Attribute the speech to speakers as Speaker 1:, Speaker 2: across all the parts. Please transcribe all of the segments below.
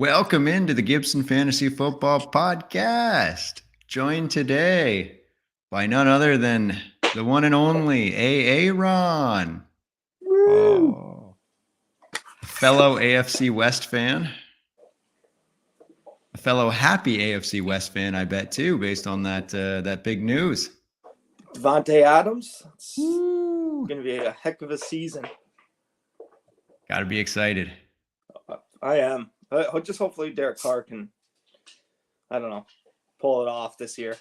Speaker 1: Welcome into the Gibson Fantasy Football Podcast. Joined today by none other than the one and only AA Ron.
Speaker 2: Woo!
Speaker 1: A fellow AFC West fan. A fellow happy AFC West fan, I bet, too, based on that big news.
Speaker 2: Devontae Adams. It's going to be a heck of a season.
Speaker 1: Got to be excited.
Speaker 2: I am. Just hopefully Derek Carr can, pull it off this year.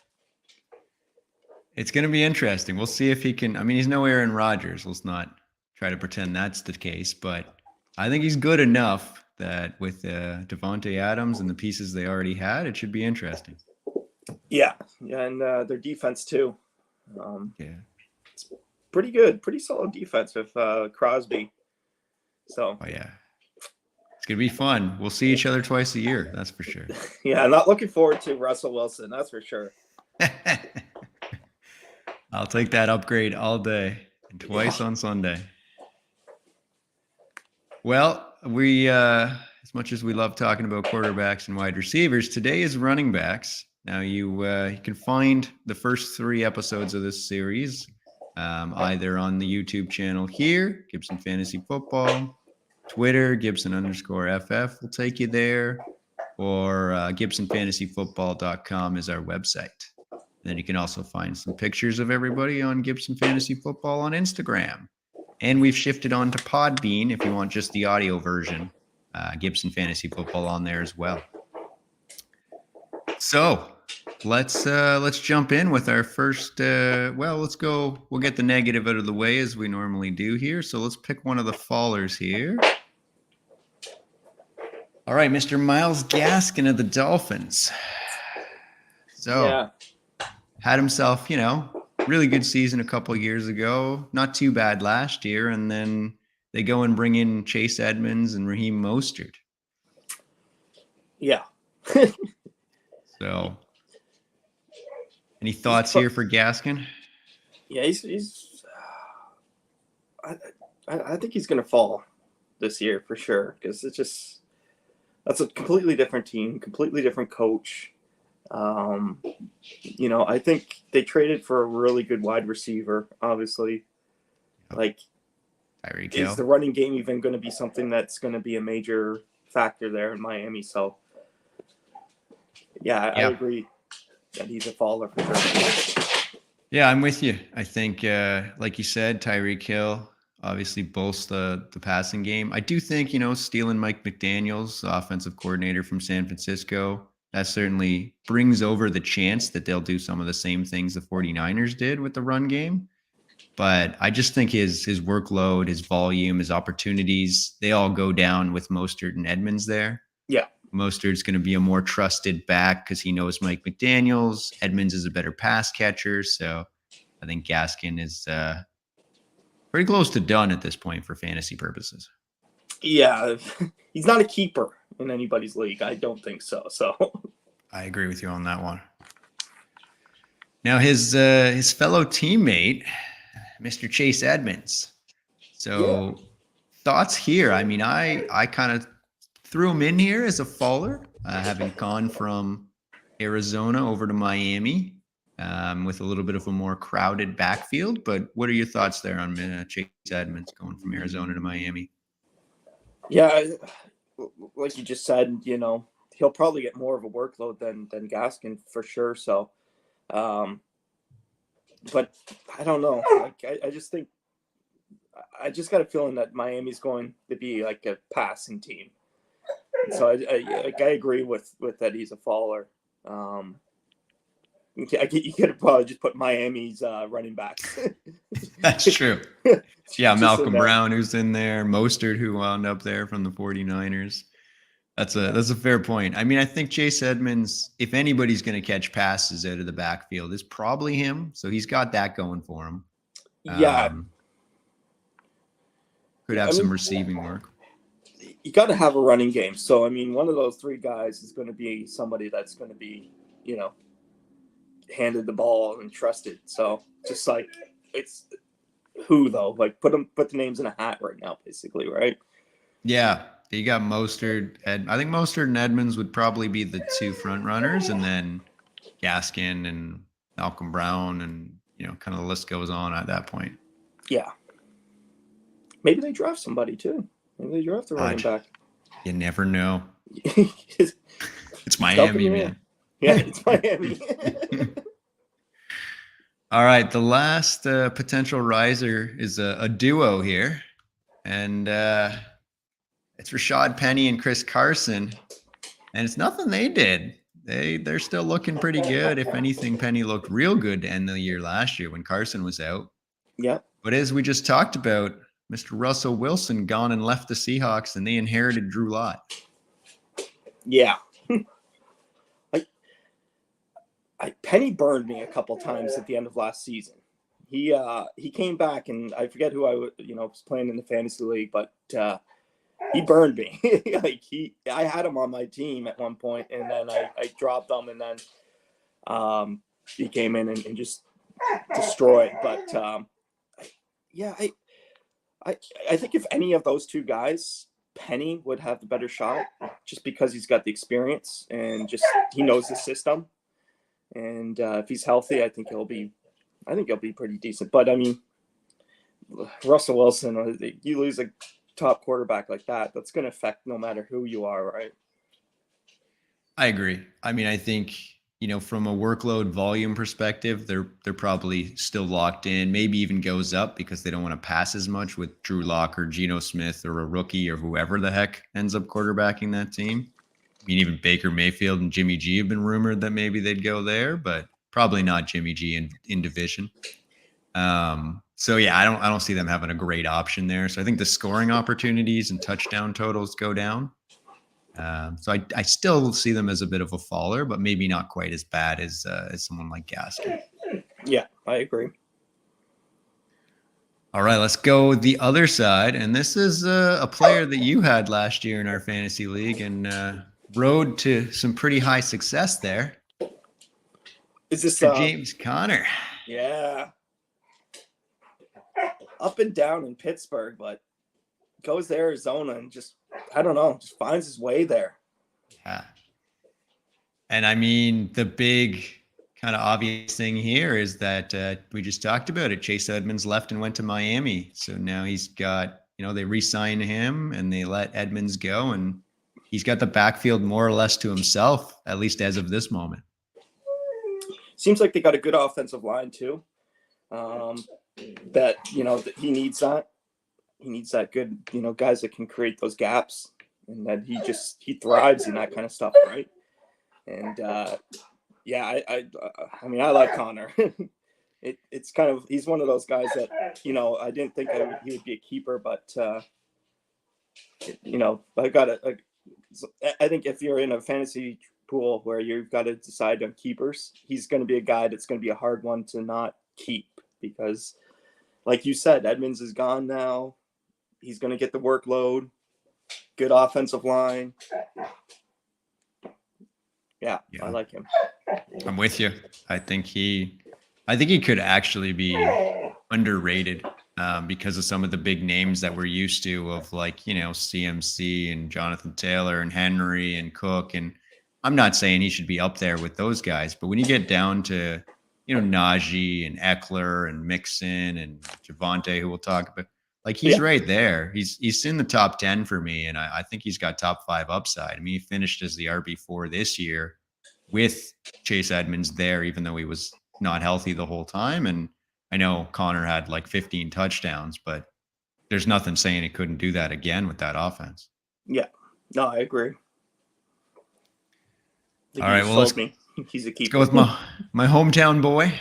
Speaker 1: It's going to be interesting. We'll see if he can. I mean, he's no Aaron Rodgers. Let's not try to pretend that's the case. But I think he's good enough that with Devontae Adams and the pieces they already had, it should be interesting.
Speaker 2: Yeah, and their defense too.
Speaker 1: It's
Speaker 2: pretty good. Pretty solid defense with Crosby. So.
Speaker 1: Oh, yeah. It's going to be fun. We'll see each other twice a year. That's for sure.
Speaker 2: Yeah, I'm not looking forward to Russell Wilson. That's for sure.
Speaker 1: I'll take that upgrade all day and twice on Sunday. Well, we, as much as we love talking about quarterbacks and wide receivers, today is running backs. Now, you can find the first 3 episodes of this series either on the YouTube channel here, Gibson Fantasy Football, Twitter, Gibson_FF will take you there, or GibsonFantasyFootball.com is our website. Then you can also find some pictures of everybody on Gibson Fantasy Football on Instagram. And we've shifted on to Podbean if you want just the audio version. Gibson Fantasy Football on there as well. So let's jump in with our first. Let's go. We'll get the negative out of the way as we normally do here. So let's pick one of the fallers here. All right, Mr. Myles Gaskin of the Dolphins. So had himself, really good season a couple of years ago. Not too bad last year, and then they go and bring in Chase Edmonds and Raheem Mostert.
Speaker 2: Yeah.
Speaker 1: So, any thoughts here for Gaskin?
Speaker 2: Yeah, he's. I think he's going to fall this year for sure because that's a completely different team, completely different coach. I think they traded for a really good wide receiver. Obviously, is the running game even going to be something that's going to be a major factor there in Miami? So. I agree that he's a faller for sure.
Speaker 1: Yeah, I'm with you. I think, like you said, Tyreek Hill obviously boasts the passing game. I do think, stealing Mike McDaniels, offensive coordinator from San Francisco, that certainly brings over the chance that they'll do some of the same things the 49ers did with the run game. But I just think his workload, his volume, his opportunities, they all go down with Mostert and Edmonds there.
Speaker 2: Yeah.
Speaker 1: Mostert's going to be a more trusted back because he knows Mike McDaniels. Edmonds is a better pass catcher. So I think Gaskin is pretty close to done at this point for fantasy purposes.
Speaker 2: Yeah, he's not a keeper in anybody's league. I don't think so. So
Speaker 1: I agree with you on that one. Now his fellow teammate, Mr. Chase Edmonds. So thoughts here? I mean, I kind of threw him in here as a faller, having gone from Arizona over to Miami with a little bit of a more crowded backfield. But what are your thoughts there on Chase Edmonds going from Arizona to Miami?
Speaker 2: Yeah, like you just said, he'll probably get more of a workload than Gaskin for sure. So, but I don't know. I just think I just got a feeling that Miami's going to be like a passing team. So I agree with that he's a faller. You could probably just put Miami's running backs.
Speaker 1: That's true. Yeah, Malcolm Brown, who's in there, Mostert, who wound up there from the 49ers. That's a fair point. I mean, I think Chase Edmonds, if anybody's going to catch passes out of the backfield, is probably him. So he's got that going for him.
Speaker 2: Yeah.
Speaker 1: Could have some receiving work.
Speaker 2: You got to have a running game. So, I mean, one of those 3 guys is going to be somebody that's going to be, handed the ball and trusted. So, just like it's who though? Like put the names in a hat right now, basically, right?
Speaker 1: Yeah. You got Mostert. I think Mostert and Edmonds would probably be the two front runners, and then Gaskin and Malcolm Brown, and kind of the list goes on at that point.
Speaker 2: Yeah. Maybe they draft somebody too. Maybe they draft a running back.
Speaker 1: You never know. It's
Speaker 2: Miami,
Speaker 1: man.
Speaker 2: Yeah, it's Miami.
Speaker 1: All right, the last potential riser is a duo here, and it's Rashad Penny and Chris Carson, and it's nothing they did. They're still looking pretty good. If anything, Penny looked real good to end the year last year when Carson was out.
Speaker 2: Yeah.
Speaker 1: But as we just talked about, Mr. Russell Wilson gone and left the Seahawks, and they inherited Drew Lock.
Speaker 2: Yeah. Penny burned me a couple times at the end of last season. He came back, and I forget who I was playing in the fantasy league, but he burned me. I had him on my team at one point, and then I dropped him, and then he came in and just destroyed. But I think if any of those two guys, Penny would have the better shot, just because he's got the experience and just he knows the system. And if he's healthy, I think he'll be pretty decent. But I mean, Russell Wilson, you lose a top quarterback like that, that's going to affect no matter who you are, right?
Speaker 1: I agree. I mean, I think from a workload volume perspective, they're probably still locked in. Maybe even goes up because they don't want to pass as much with Drew Lock or Geno Smith or a rookie or whoever the heck ends up quarterbacking that team. I mean, even Baker Mayfield and Jimmy G have been rumored that maybe they'd go there, but probably not Jimmy G in division. So yeah, I don't see them having a great option there. So I think the scoring opportunities and touchdown totals go down. So I still see them as a bit of a faller, but maybe not quite as bad as someone like Gaskin.
Speaker 2: Yeah, I agree.
Speaker 1: All right, let's go the other side. And this is a player that you had last year in our fantasy league and rode to some pretty high success there.
Speaker 2: Is this
Speaker 1: James Conner?
Speaker 2: Yeah. Up and down in Pittsburgh, but goes to Arizona and just finds his way there.
Speaker 1: Yeah. And I mean, the big kind of obvious thing here is that we just talked about it. Chase Edmonds left and went to Miami. So now he's got, they re-signed him and they let Edmonds go, and he's got the backfield more or less to himself, at least as of this moment.
Speaker 2: Seems like they got a good offensive line too. That he needs that. He needs that good, guys that can create those gaps, and that he thrives in that kind of stuff, right? And I mean, I like Conner. It's kind of, he's one of those guys that I didn't think he would be a keeper, but I think if you're in a fantasy pool where you've got to decide on keepers, he's going to be a guy that's going to be a hard one to not keep, because like you said, Edmonds is gone now. He's going to get the workload, good offensive line. Yeah, I like him.
Speaker 1: I'm with you. I think he could actually be underrated because of some of the big names that we're used to of CMC and Jonathan Taylor and Henry and Cook. And I'm not saying he should be up there with those guys, but when you get down to, Najee and Eckler and Mixon and Javonte, who we'll talk about, he's right there. He's in the top 10 for me. And I think he's got top 5 upside. I mean, he finished as the RB4 this year with Chase Edmonds there, even though he was not healthy the whole time. And I know Conner had 15 touchdowns, but there's nothing saying he couldn't do that again with that offense.
Speaker 2: Yeah, no, I agree.
Speaker 1: All right, well,
Speaker 2: he's a keeper.
Speaker 1: Let's go with my hometown boy.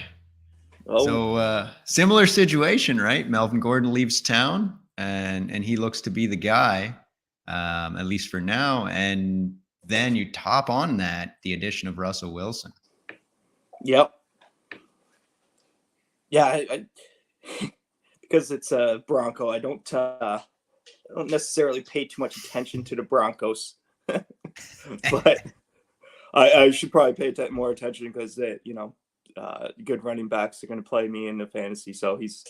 Speaker 2: Oh.
Speaker 1: So similar situation, right? Melvin Gordon leaves town, and he looks to be the guy, at least for now. And then you top on that the addition of Russell Wilson.
Speaker 2: Yep. Yeah, I because it's a Bronco, I don't necessarily pay too much attention to the Broncos, but I should probably pay more attention because they, good running backs are going to play me in the fantasy. So he's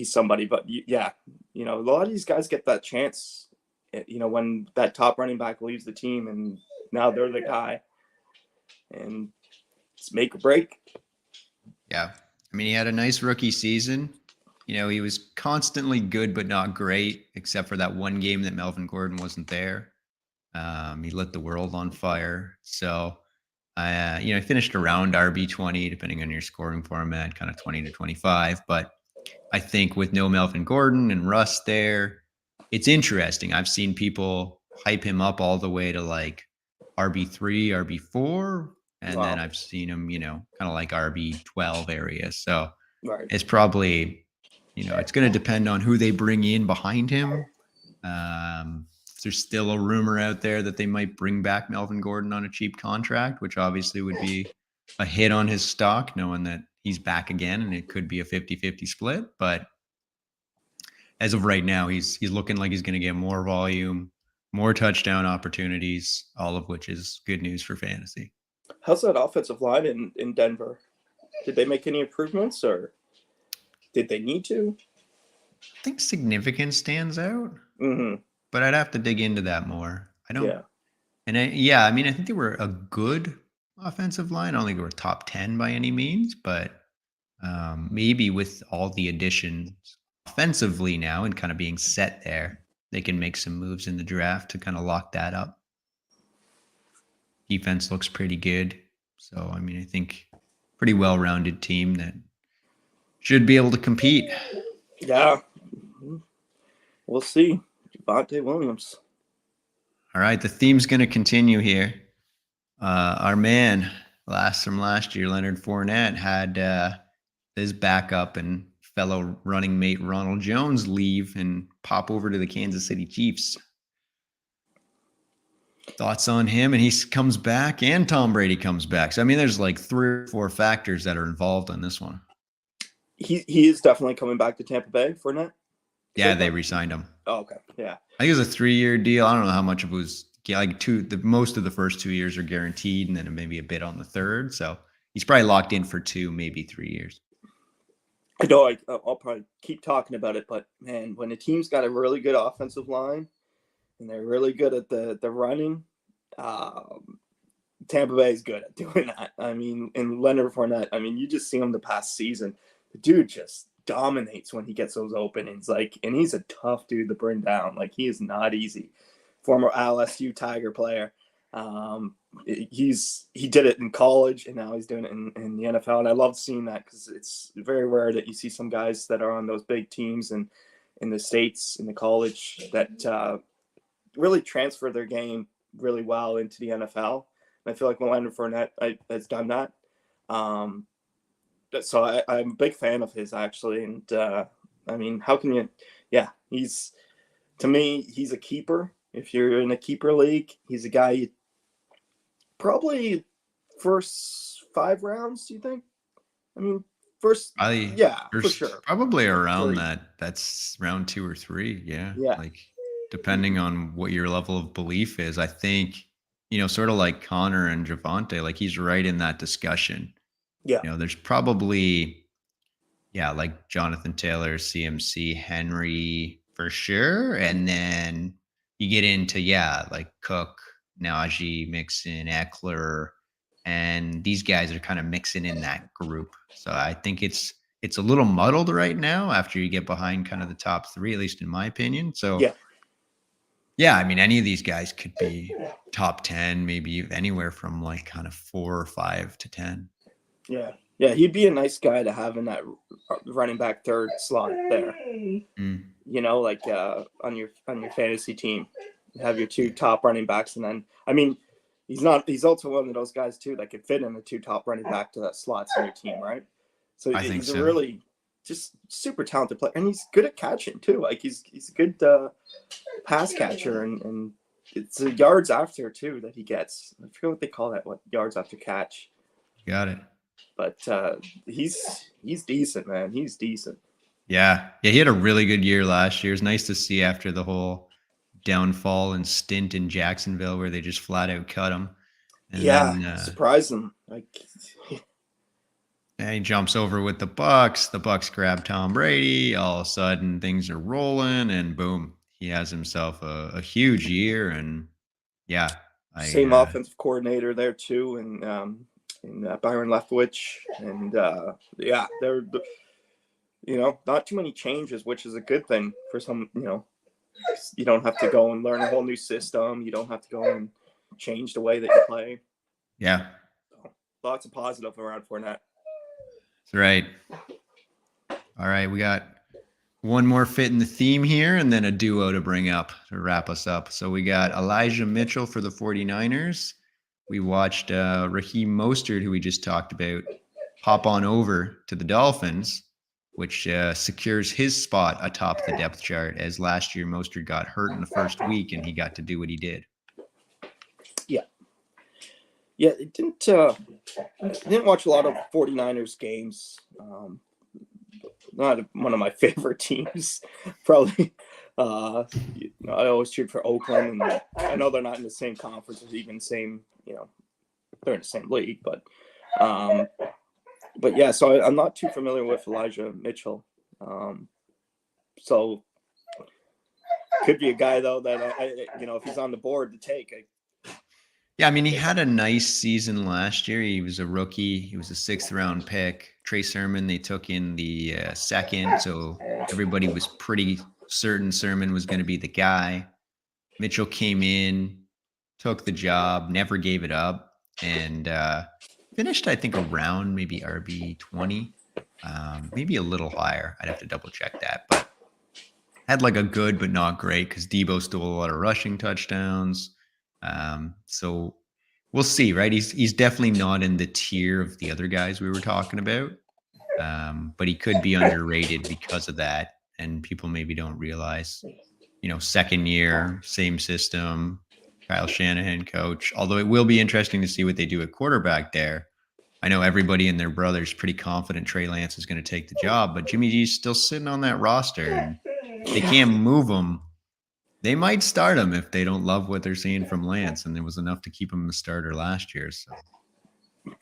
Speaker 2: somebody. But yeah, a lot of these guys get that chance when that top running back leaves the team and now they're the guy, and it's make or break.
Speaker 1: Yeah. I mean, he had a nice rookie season. He was constantly good, but not great, except for that one game that Melvin Gordon wasn't there. He lit the world on fire. So, he finished around RB20, depending on your scoring format, kind of 20 to 25. But I think with no Melvin Gordon and Russ there, it's interesting. I've seen people hype him up all the way to like RB3, RB4. And then I've seen him, kind of like RB12 area. So it's probably, it's going to depend on who they bring in behind him. There's still a rumor out there that they might bring back Melvin Gordon on a cheap contract, which obviously would be a hit on his stock, knowing that he's back again and it could be a 50-50 split. But as of right now, he's looking like he's going to get more volume, more touchdown opportunities, all of which is good news for fantasy.
Speaker 2: How's that offensive line in Denver? Did they make any improvements, or did they need to?
Speaker 1: I think significance stands out,
Speaker 2: Mm-hmm.
Speaker 1: but I'd have to dig into that more. I don't.
Speaker 2: Yeah.
Speaker 1: And I mean, I think they were a good offensive line. I don't think they were top 10 by any means, but maybe with all the additions offensively now and kind of being set there, they can make some moves in the draft to kind of lock that up. Defense looks pretty good. So, I mean, I think pretty well-rounded team that should be able to compete.
Speaker 2: Yeah. We'll see. Javonte Williams.
Speaker 1: All right. The theme's going to continue here. Our man from last year, Leonard Fournette, had his backup and fellow running mate Ronald Jones leave and pop over to the Kansas City Chiefs. Thoughts on him? And he comes back, and Tom Brady comes back. So, I mean, there's like 3 or 4 factors that are involved in this one.
Speaker 2: He is definitely coming back to Tampa Bay, Fournette?
Speaker 1: Yeah, they re-signed him.
Speaker 2: Oh, okay. Yeah.
Speaker 1: I think it was a 3-year deal. I don't know how much of it was like most of the first 2 years are guaranteed, and then maybe a bit on the third. So he's probably locked in for 2, maybe 3 years.
Speaker 2: I know I'll probably keep talking about it, but man, when a team's got a really good offensive line and they're really good at the running, Tampa Bay is good at doing that. I mean, and Leonard Fournette, I mean, you just see him the past season. The dude just dominates when he gets those openings. And he's a tough dude to bring down. He is not easy. Former LSU Tiger player. He did it in college, and now he's doing it in the NFL. And I love seeing that because it's very rare that you see some guys that are on those big teams and in the States, in the college, that really transfer their game really well into the NFL. And I feel like Leonard Fournette has done that. So I'm a big fan of his, actually. And I mean, how can you? Yeah, to me, he's a keeper. If you're in a keeper league, he's a guy you probably first 5 rounds, do you think? I mean, for sure.
Speaker 1: Probably around that. That's round 2 or 3. Yeah.
Speaker 2: Yeah.
Speaker 1: Depending on what your level of belief is, I think, sort of like Connor and Javonte, he's right in that discussion.
Speaker 2: Yeah.
Speaker 1: There's probably, like Jonathan Taylor, CMC, Henry for sure. And then you get into, like Cook, Najee, Mixon, Eckler, and these guys are kind of mixing in that group. So I think it's a little muddled right now after you get behind kind of the top 3, at least in my opinion. So I mean, any of these guys could be top 10, maybe anywhere from kind of 4 or 5 to 10.
Speaker 2: Yeah. Yeah, he'd be a nice guy to have in that running back third slot there. On your fantasy team. Have your 2 top running backs, and then I mean, he's also one of those guys too that could fit in the 2 top running back to that slots on your team, right? So he's a really just super talented player, and he's good at catching too. He's a good pass catcher, and it's the yards after too that he gets. I forget what they call that. What yards after catch?
Speaker 1: You got it.
Speaker 2: But he's decent, man. He's decent.
Speaker 1: Yeah. He had a really good year last year. It's nice to see after the whole downfall and stint in Jacksonville where they just flat out cut him. And then,
Speaker 2: surprise him.
Speaker 1: And he jumps over with the Bucks. The Bucks grab Tom Brady. All of a sudden, things are rolling, and boom, he has himself a huge year, and yeah,
Speaker 2: Same offensive coordinator there too, and Byron Leftwich, and they're not too many changes, which is a good thing for some. You don't have to go and learn a whole new system. You don't have to go and change the way that you play.
Speaker 1: Yeah.
Speaker 2: So, lots of positive around Fournette.
Speaker 1: That's right. All right, we got one more fit in the theme here, and then a duo to bring up to wrap us up. So we got Elijah Mitchell for the 49ers. We watched Raheem Mostert, who we just talked about, hop on over to the Dolphins, which secures his spot atop the depth chart, as last year Mostert got hurt in the first week and he got to do what he did.
Speaker 2: Yeah, it didn't. I didn't watch a lot of 49ers games. Not one of my favorite teams, probably. I always cheered for Oakland, and I know they're not in the same conference, or even same. They're in the same league, but yeah. So I'm not too familiar with Elijah Mitchell. So could be a guy though that if he's on the board to take.
Speaker 1: Yeah, I mean, he had a nice season last year. He was a rookie. He was a 6th-round pick. Trey Sermon, they took in the 2nd, so everybody was pretty certain Sermon was going to be the guy. Mitchell came in, took the job, never gave it up, and finished, I think, around maybe RB 20, maybe a little higher. I'd have to double-check that, but had like a good but not great because Debo stole a lot of rushing touchdowns. So we'll see, right? He's definitely not in the tier of the other guys we were talking about. But he could be underrated because of that. And people maybe don't realize, 2nd year, same system, Kyle Shanahan coach. Although it will be interesting to see what they do at quarterback there. I know everybody and their brother's pretty confident Trey Lance is going to take the job, but Jimmy G's still sitting on that roster, and they can't move him. They might start him if they don't love what they're seeing from Lance, and there was enough to keep him the starter last year. So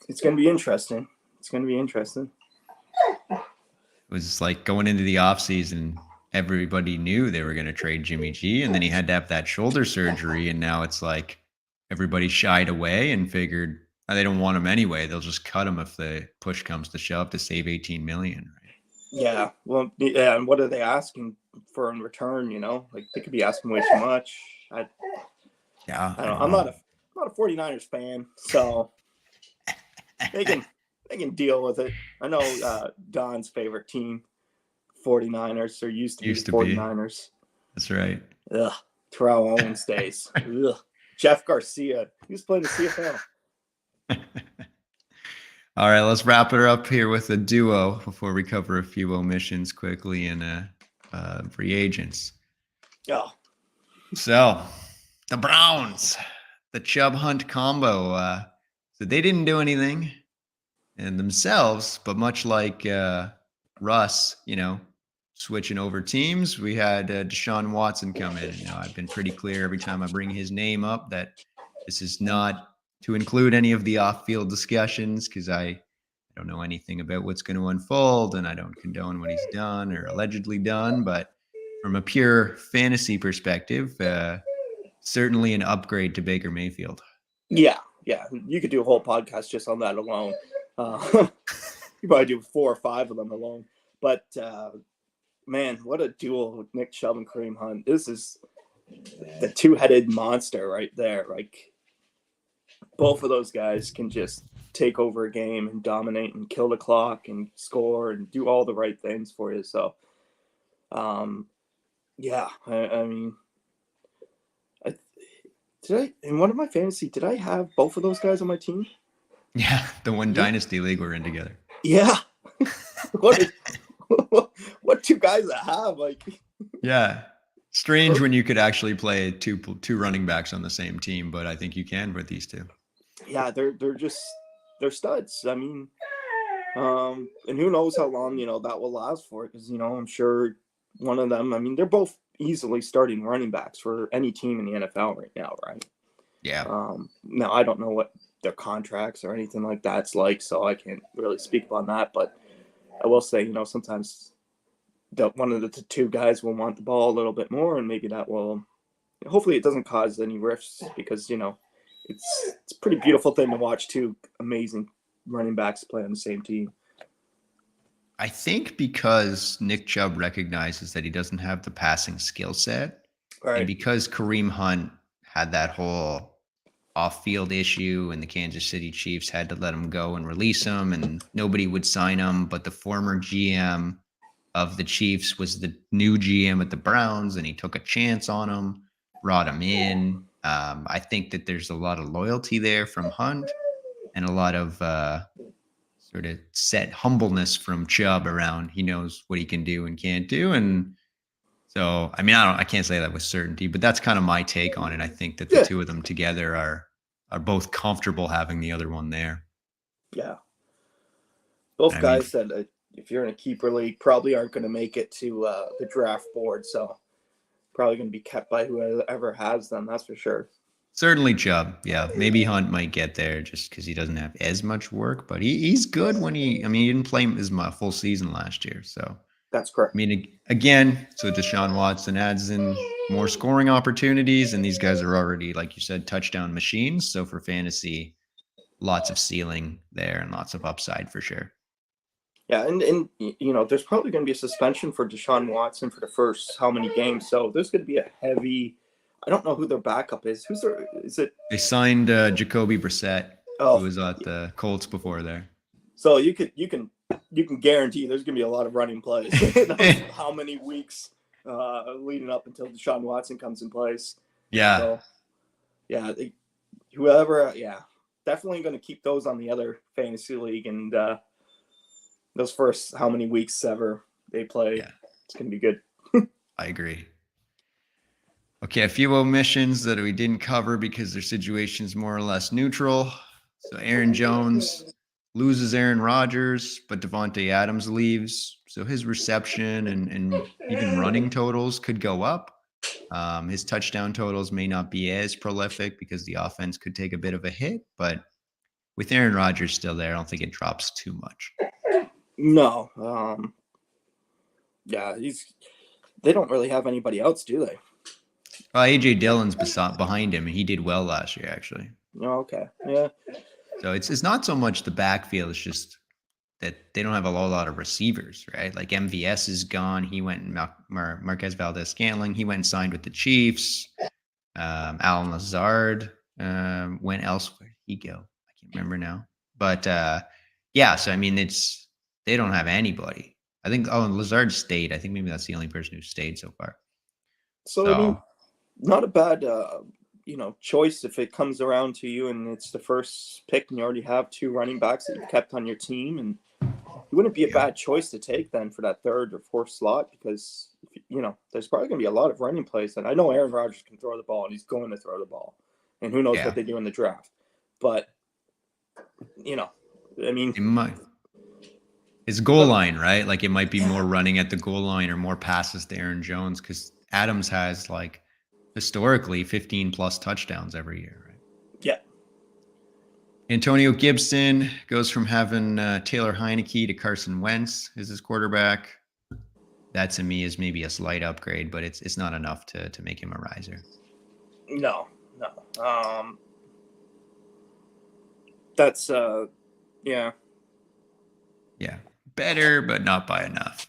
Speaker 2: it's going to be interesting.
Speaker 1: It was like going into the offseason, everybody knew they were going to trade Jimmy G, and then he had to have that shoulder surgery, and now it's like everybody shied away and figured they don't want him anyway. They'll just cut him if the push comes to shove to save $18 million. Right?
Speaker 2: Yeah. Well, yeah. And what are they asking for in return? Like they could be asking way too much. I don't know. I'm not a 49ers fan, so they can deal with it. I know Don's favorite team, 49ers, or used to be the 49ers.
Speaker 1: That's right.
Speaker 2: Ugh. Terrell Owens days. Ugh. Jeff Garcia. He was playing the CFL.
Speaker 1: All right, let's wrap it up here with a duo before we cover a few omissions quickly and free agents.
Speaker 2: Oh.
Speaker 1: So the Browns, the Chubb Hunt combo. So they didn't do anything in themselves, but much like Russ, switching over teams, we had Desean Watson come in. I've been pretty clear every time I bring his name up that this is not to include any of the off-field discussions because I don't know anything about what's going to unfold, and I don't condone what he's done or allegedly done. But from a pure fantasy perspective, certainly an upgrade to Baker Mayfield.
Speaker 2: Yeah. You could do a whole podcast just on that alone. You probably do 4 or 5 of them alone. But, man, what a duel with Nick Chubb and Kareem Hunt. This is the two-headed monster right there. Like, both of those guys can just take over a game and dominate and kill the clock and score and do all the right things for you. So, yeah, I mean, in one of my fantasy, did I have both of those guys on my team?
Speaker 1: Yeah, the one dynasty league we're in together.
Speaker 2: Yeah. What 2 guys I have? Like,
Speaker 1: yeah. Strange when you could actually play two running backs on the same team, but I think you can with these 2.
Speaker 2: Yeah, they're studs. I mean, and who knows how long that will last for? Because I'm sure one of them. I mean, they're both easily starting running backs for any team in the NFL right now, right?
Speaker 1: Yeah.
Speaker 2: Now I don't know what their contracts or anything like that's like, so I can't really speak on that. But I will say, sometimes one of the two guys will want the ball a little bit more, and maybe that will. Hopefully, it doesn't cause any rifts because it's a pretty beautiful thing to watch two amazing running backs play on the same team.
Speaker 1: I think because Nick Chubb recognizes that he doesn't have the passing skill set,
Speaker 2: Right.
Speaker 1: and because Kareem Hunt had that whole off-field issue and the Kansas City Chiefs had to let him go and release him, and nobody would sign him, but the former GM of the Chiefs was the new GM at the Browns, and he took a chance on him, brought him in. I think that there's a lot of loyalty there from Hunt and a lot of sort of set humbleness from Chubb around. He knows what he can do and can't do. And so, I mean, I can't say that with certainty, but that's kind of my take on it. I think that the two of them together are both comfortable having the other one there.
Speaker 2: Yeah. Both guys that if you're in a keeper league, probably aren't going to make it to the draft board. So probably going to be kept by whoever has them. That's for sure.
Speaker 1: Certainly Chubb. Yeah. Maybe Hunt might get there just because he doesn't have as much work, but he's good when he didn't play as much full season last year. So
Speaker 2: that's correct.
Speaker 1: I mean, again, so Desean Watson adds in more scoring opportunities, and these guys are already, like you said, touchdown machines. So for fantasy, lots of ceiling there and lots of upside for sure.
Speaker 2: Yeah, and there's probably going to be a suspension for Desean Watson for the first how many games. So there's going to be a heavy. I don't know who their backup is. Is it? They
Speaker 1: signed Jacoby Brissett, who was at the Colts before there.
Speaker 2: So you can guarantee there's going to be a lot of running plays. How many weeks leading up until Desean Watson comes in place?
Speaker 1: Yeah.
Speaker 2: So, yeah. Whoever. Yeah. Definitely going to keep those on the other fantasy league, and those first how many weeks ever they play, it's going to be good.
Speaker 1: I agree. Okay, a few omissions that we didn't cover because their situation's more or less neutral. So Aaron Jones loses Aaron Rodgers, but Devontae Adams leaves. So his reception and even running totals could go up. His touchdown totals may not be as prolific because the offense could take a bit of a hit, but with Aaron Rodgers still there, I don't think it drops too much.
Speaker 2: No. They don't really have anybody else, do they?
Speaker 1: AJ Dillon's behind him, and he did well last year, actually.
Speaker 2: Oh, okay. Yeah.
Speaker 1: So it's not so much the backfield; it's just that they don't have a lot of receivers, right? Like MVS is gone. He went and Marquez Valdez-Scantling. He went and signed with the Chiefs. Alan Lazard went elsewhere. Where'd he go? I can't remember now. But so I mean, they don't have anybody. I think Lazard stayed. I think maybe that's the only person who stayed so far.
Speaker 2: So I mean, not a bad choice if it comes around to you and it's the first pick and you already have two running backs that you've kept on your team, and it wouldn't be a bad choice to take then for that third or fourth slot, because there's probably going to be a lot of running plays. And I know Aaron Rodgers can throw the ball, and he's going to throw the ball, and who knows what they do in the draft. But I mean,
Speaker 1: it might. It's goal line, right? Like it might be more running at the goal line or more passes to Aaron Jones, because Adams has historically 15 plus touchdowns every year, right?
Speaker 2: Yeah.
Speaker 1: Antonio Gibson goes from having Taylor Heineke to Carson Wentz as his quarterback. That to me is maybe a slight upgrade, but it's not enough to make him a riser.
Speaker 2: No. That's yeah.
Speaker 1: Yeah. Better, but not by enough.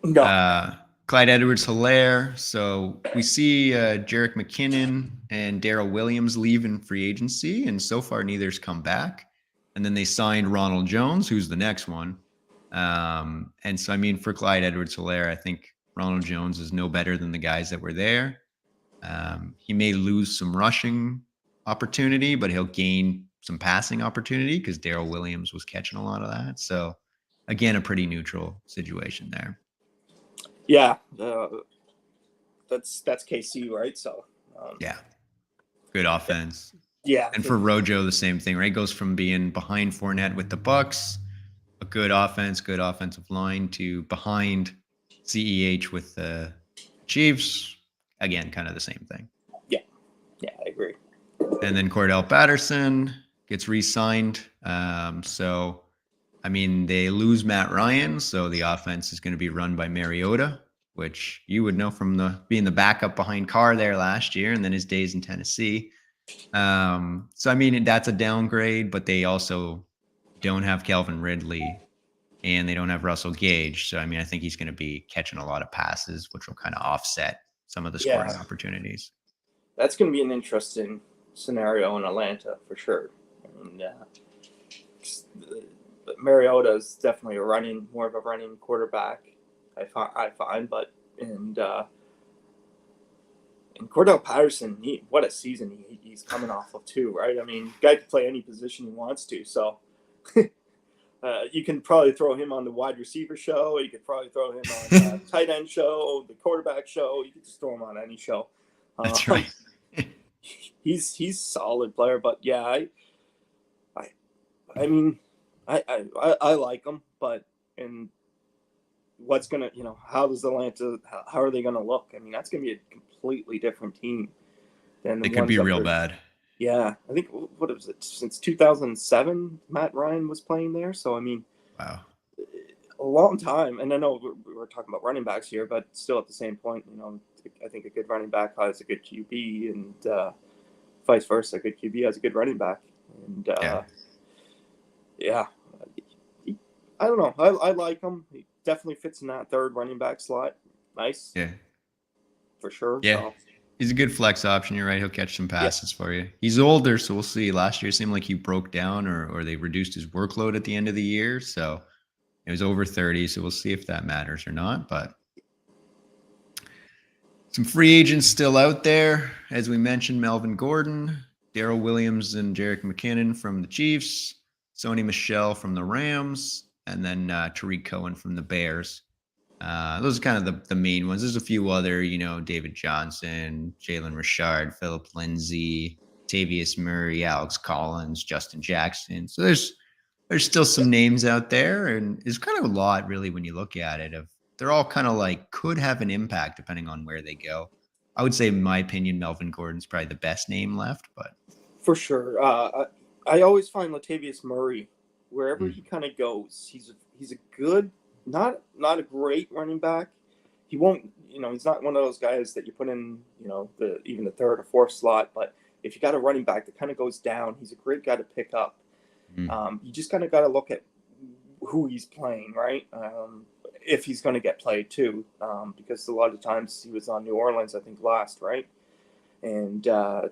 Speaker 2: No.
Speaker 1: Clyde Edwards-Helaire. So we see Jerick McKinnon and Darrell Williams leave in free agency, and so far neither's come back. And then they signed Ronald Jones, who's the next one. And so, I mean, for Clyde Edwards-Helaire, I think Ronald Jones is no better than the guys that were there. He may lose some rushing opportunity, but he'll gain some passing opportunity because Darrell Williams was catching a lot of that. So, again, a pretty neutral situation there.
Speaker 2: Yeah, that's KC, right? So
Speaker 1: good offense.
Speaker 2: Yeah,
Speaker 1: and for Rojo, the same thing, right? Goes from being behind Fournette with the Bucks, a good offense, good offensive line, to behind CEH with the Chiefs. Again, kind of the same thing.
Speaker 2: Yeah, I agree.
Speaker 1: And then Cordell Patterson gets re-signed. So I mean, they lose Matt Ryan, so the offense is going to be run by Mariota, which you would know from being the backup behind Carr there last year, and then his days in Tennessee. So I mean, that's a downgrade, but they also don't have Calvin Ridley and they don't have Russell Gage. So I mean, I think he's going to be catching a lot of passes, which will kind of offset some of the scoring opportunities.
Speaker 2: That's going to be an interesting scenario in Atlanta for sure. And Mariota is definitely more of a running quarterback. I find, but and Cordell Patterson, what a season he's coming off of too, right? I mean, guy can play any position he wants to, so you can probably throw him on the wide receiver show. You could probably throw him on the tight end show, the quarterback show. You could just throw him on any show.
Speaker 1: That's right.
Speaker 2: He's a solid player, but yeah, I mean, I like him, but what's gonna, how does Atlanta? How are they gonna look? I mean, that's gonna be a completely different team than the
Speaker 1: It could be real bad.
Speaker 2: Yeah, I think what was it since 2007? Matt Ryan was playing there, so I mean,
Speaker 1: wow,
Speaker 2: a long time. And I know we're talking about running backs here, but still at the same point, I think a good running back has a good QB, and vice versa. A good QB has a good running back, and yeah. I don't know. I like him. He definitely fits in that third running back slot. Nice.
Speaker 1: Yeah.
Speaker 2: For sure.
Speaker 1: Yeah.
Speaker 2: So.
Speaker 1: He's a good flex option. You're right. He'll catch some passes for you. He's older, so we'll see. Last year it seemed like he broke down or they reduced his workload at the end of the year. So it was over 30. So we'll see if that matters or not. But some free agents still out there. As we mentioned, Melvin Gordon, Darrell Williams and Jerick McKinnon from the Chiefs, Sony Michel from the Rams, and then Tariq Cohen from the Bears. Those are kind of the main ones. There's a few other, David Johnson, Jalen Rashad, Phillip Lindsay, Tavius Murray, Alex Collins, Justin Jackson. So there's still some names out there, and it's kind of a lot really when you look at it. They're all kind of like could have an impact depending on where they go. I would say, in my opinion, Melvin Gordon's probably the best name left, but
Speaker 2: for sure, I always find Latavius Murray wherever he kind of goes, he's a good. Not a great running back. He won't, he's not one of those guys that you put in, even the third or fourth slot. But if you got a running back that kind of goes down, he's a great guy to pick up. You just kind of got to look at who he's playing, right? If he's going to get played too, because a lot of times he was on New Orleans, I think last, right? And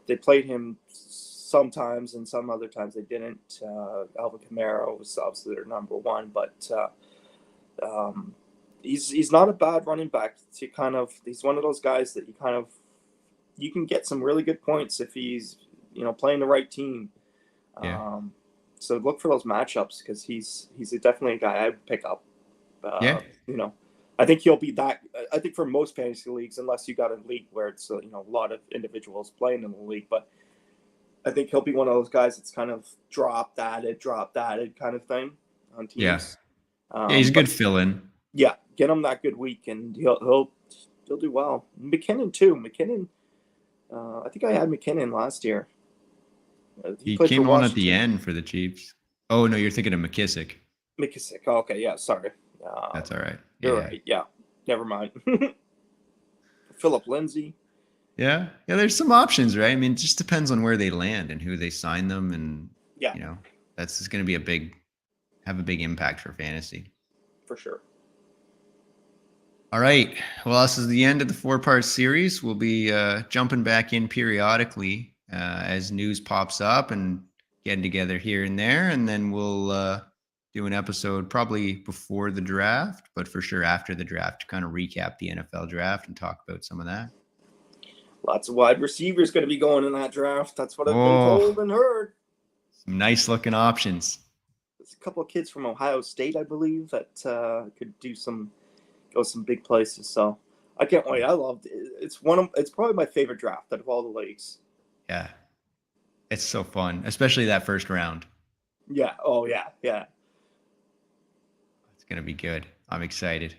Speaker 2: they played him sometimes, and some other times they didn't. Alvin Kamara was obviously their number one, but. He's not a bad running back. He's one of those guys that you can get some really good points if he's playing the right team.
Speaker 1: Yeah.
Speaker 2: So look for those matchups because he's definitely a guy I'd pick up. I think he'll be that. I think for most fantasy leagues, unless you got a league where it's a lot of individuals playing in the league, but I think he'll be one of those guys that's kind of dropped added kind of thing on teams.
Speaker 1: Yeah. He's a good fill-in.
Speaker 2: Yeah, get him that good week, and he'll do well. McKinnon too. I think I had McKinnon last year.
Speaker 1: He came on at the end for the Chiefs. Oh no, you're thinking of McKissick.
Speaker 2: Oh, okay, yeah, sorry.
Speaker 1: That's all right.
Speaker 2: You're right. Yeah, never mind. Phillip Lindsay.
Speaker 1: Yeah. There's some options, right? I mean, it just depends on where they land and who they sign them, and that's just going to be have a big impact for fantasy.
Speaker 2: For sure.
Speaker 1: All right. Well, this is the end of the 4-part series. We'll be jumping back in periodically as news pops up and getting together here and there. And then we'll do an episode probably before the draft, but for sure after the draft to kind of recap the NFL draft and talk about some of that.
Speaker 2: Lots of wide receivers going to be going in that draft. That's what I've been told and heard.
Speaker 1: Some nice looking options.
Speaker 2: There's a couple of kids from Ohio State, I believe, that could go some big places. So I can't wait. I loved it. It's probably my favorite draft out of all the leagues.
Speaker 1: Yeah, it's so fun, especially that first round.
Speaker 2: Yeah. Oh yeah.
Speaker 1: It's gonna be good. I'm excited.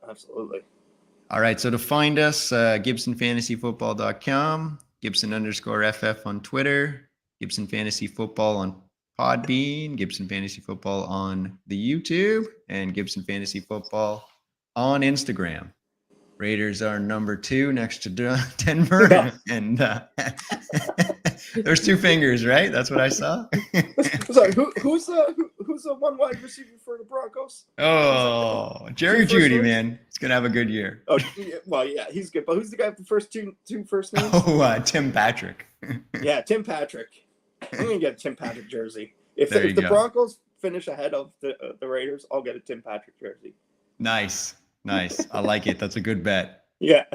Speaker 2: Absolutely.
Speaker 1: All right. So to find us, GibsonFantasyFootball.com, Gibson_FF on Twitter, Gibson Fantasy Football on Podbean, Gibson Fantasy Football on the YouTube, and Gibson Fantasy Football on Instagram. Raiders are number 2 next to Denver.
Speaker 2: Yeah.
Speaker 1: And there's 2 fingers, right? That's what I saw.
Speaker 2: Sorry, who's the one wide receiver for the Broncos?
Speaker 1: Oh, Jerry Jeudy, man. He's going to have a good year.
Speaker 2: Oh, yeah, well, yeah, he's good. But who's the guy with the first two first names?
Speaker 1: Oh, Tim Patrick.
Speaker 2: Yeah, Tim Patrick. I'm going to get a Tim Patrick jersey. If
Speaker 1: There
Speaker 2: the
Speaker 1: you go.
Speaker 2: Broncos finish ahead of the Raiders, I'll get a Tim Patrick jersey.
Speaker 1: Nice. I like it. That's a good bet.
Speaker 2: Yeah.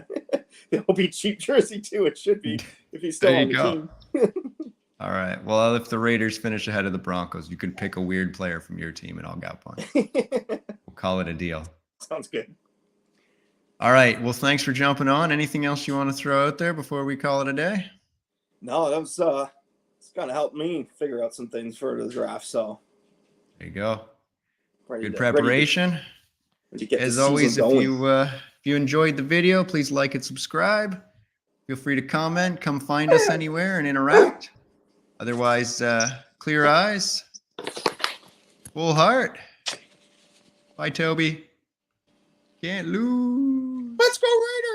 Speaker 2: It'll be cheap jersey, too. It should be if he's still
Speaker 1: There
Speaker 2: on
Speaker 1: you
Speaker 2: the
Speaker 1: go.
Speaker 2: team.
Speaker 1: All right. Well, if the Raiders finish ahead of the Broncos, you can pick a weird player from your team and I'll get one. We'll call it a deal.
Speaker 2: Sounds good.
Speaker 1: All right. Well, thanks for jumping on. Anything else you want to throw out there before we call it a day?
Speaker 2: No, that was it's kind of helped me figure out some things for the draft. So
Speaker 1: There you go.
Speaker 2: ready
Speaker 1: Good
Speaker 2: to-
Speaker 1: preparation.
Speaker 2: ready to get
Speaker 1: As
Speaker 2: the
Speaker 1: always,
Speaker 2: season going.
Speaker 1: if you enjoyed the video, please like and subscribe. Feel free to comment, come find us anywhere and interact. Otherwise, clear eyes, full heart. Bye, Toby. Can't lose.